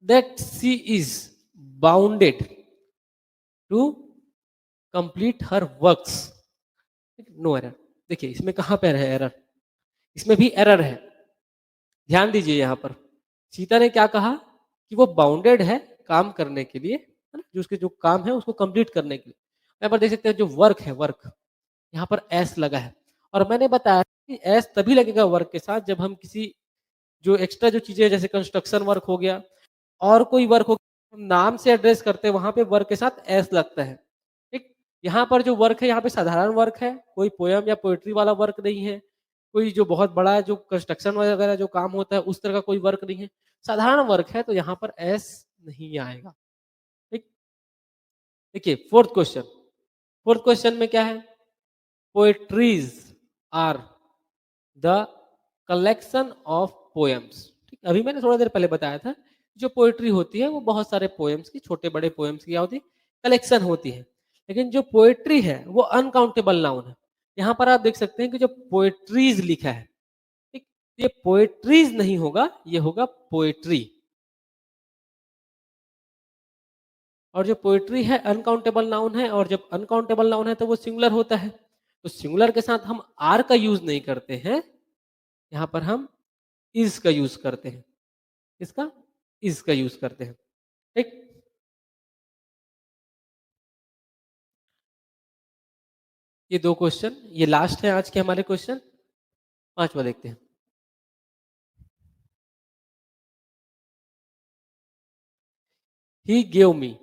that she is bounded to complete her works. No error. देखिए इसमें कहां पर है एरर, इसमें भी एरर है। ध्यान दीजिए यहाँ पर, सीता ने क्या कहा कि वो बाउंडेड है काम करने के लिए, है ना, जो उसके जो काम है उसको कंप्लीट करने के लिए। यहाँ पर देख सकते हैं जो वर्क है, वर्क यहाँ पर एस लगा है, और मैंने बताया कि एस तभी लगेगा वर्क के साथ जब हम किसी जो एक्स्ट्रा जो चीजें जैसे कंस्ट्रक्शन वर्क हो गया और कोई वर्क हो गया, हम नाम से एड्रेस करते हैं, वहां पे वर्क के साथ एस लगता है। ठीक, यहाँ पर जो वर्क है यहाँ पे साधारण वर्क है, कोई पोयम या पोएट्री वाला वर्क नहीं है, कोई जो बहुत बड़ा जो कंस्ट्रक्शन वगैरह जो काम होता है उस तरह का कोई वर्क नहीं है, साधारण वर्क है, तो यहाँ पर एस नहीं आएगा। ठीक, देखिए फोर्थ क्वेश्चन, फोर्थ क्वेश्चन में क्या है, poetries are the collection of poems. ठीक, अभी मैंने थोड़ा देर पहले बताया था, जो पोएट्री होती है वो बहुत सारे पोएम्स की, छोटे बड़े पोएम्स की क्या होती है, कलेक्शन होती है। लेकिन जो पोएट्री है वो अनकाउंटेबल नाउन है। यहाँ पर आप देख सकते हैं कि जो पोएट्रीज लिखा है, ठीक, ये पोएट्रीज नहीं होगा, ये होगा पोएट्री। और जो पोएट्री है अनकाउंटेबल नाउन है, और जब अनकाउंटेबल नाउन है तो वो सिंगुलर होता है, तो सिंगुलर के साथ हम आर का यूज नहीं करते हैं, यहाँ पर हम इज का यूज करते हैं, इसका इज का यूज करते हैं। ठीक, ये दो क्वेश्चन, ये लास्ट है आज के हमारे क्वेश्चन। पांचवा देखते हैं, he give me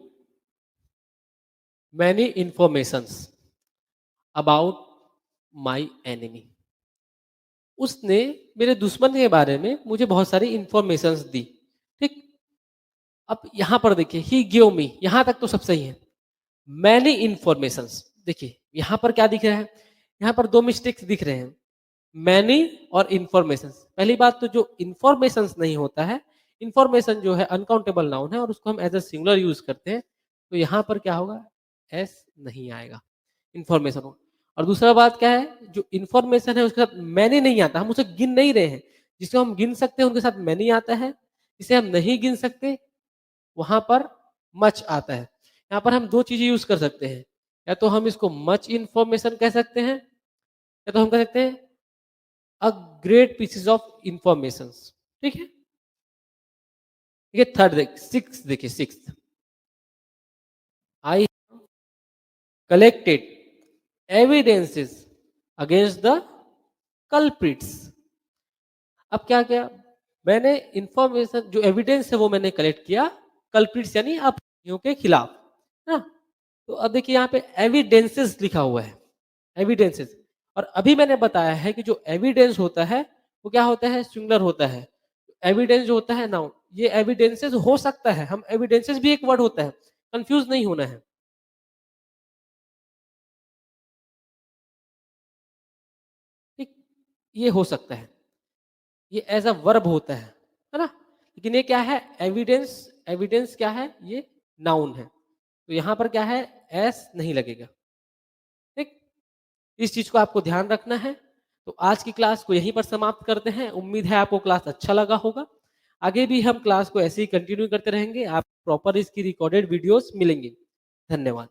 many informations about my enemy. उसने मेरे दुश्मन के बारे में मुझे बहुत सारी इंफॉर्मेशंस दी। ठीक, अब यहां पर देखिए ही गिव मी, यहां तक तो सब सही है। मैनी इंफॉर्मेशंस, देखिए यहां पर क्या दिख रहा है, यहां पर दो मिस्टेक्स दिख रहे हैं, मैनी और इंफॉर्मेशन। पहली बात तो जो इंफॉर्मेशन नहीं होता है, इंफॉर्मेशन जो है अनकाउंटेबल नाउन है और उसको हम एज ए सिंगुलर यूज करते हैं, तो यहाँ पर क्या होगा, एस नहीं आएगा, इंफॉर्मेशन हो। और दूसरा बात क्या है, जो इंफॉर्मेशन है उसके साथ मैनी नहीं आता, हम उसे गिन नहीं रहे हैं। जिसे हम गिन सकते हैं उनके साथ मैनी आता है, जिसे हम नहीं गिन सकते वहां पर मच आता है। यहाँ पर हम दो चीजें यूज कर सकते हैं, या तो हम इसको मच इंफॉर्मेशन कह सकते हैं, या तो हम कह सकते हैं a great pieces of information. ठीक है, ये थर्ड देख, सिक्स देखिए, six, I collected evidences against the culprits. अब क्या क्या, मैंने इंफॉर्मेशन जो एविडेंस है वो मैंने कलेक्ट किया कल्प्रिट्स यानी अपराधियों के खिलाफ, है ना। तो अब देखिए यहाँ पे एविडेंसेस लिखा हुआ है, एविडेंसेस, और अभी मैंने बताया है कि जो एविडेंस होता है वो क्या होता है, सिंगुलर होता है। एविडेंस जो होता है नाउन, ये एविडेंसेस हो सकता है, हम एविडेंसेस भी एक वर्ड होता है, कंफ्यूज नहीं होना है। ठीक, ये हो सकता है, ये एज अ वर्ब होता है ना। लेकिन ये क्या है, एविडेंस, एविडेंस क्या है, ये नाउन है, तो यहां पर क्या है, एस नहीं लगेगा। ठीक, इस चीज को आपको ध्यान रखना है। तो आज की क्लास को यहीं पर समाप्त करते हैं। उम्मीद है आपको क्लास अच्छा लगा होगा। आगे भी हम क्लास को ऐसे ही कंटिन्यू करते रहेंगे। आप प्रॉपर इसकी रिकॉर्डेड वीडियोस मिलेंगे। धन्यवाद।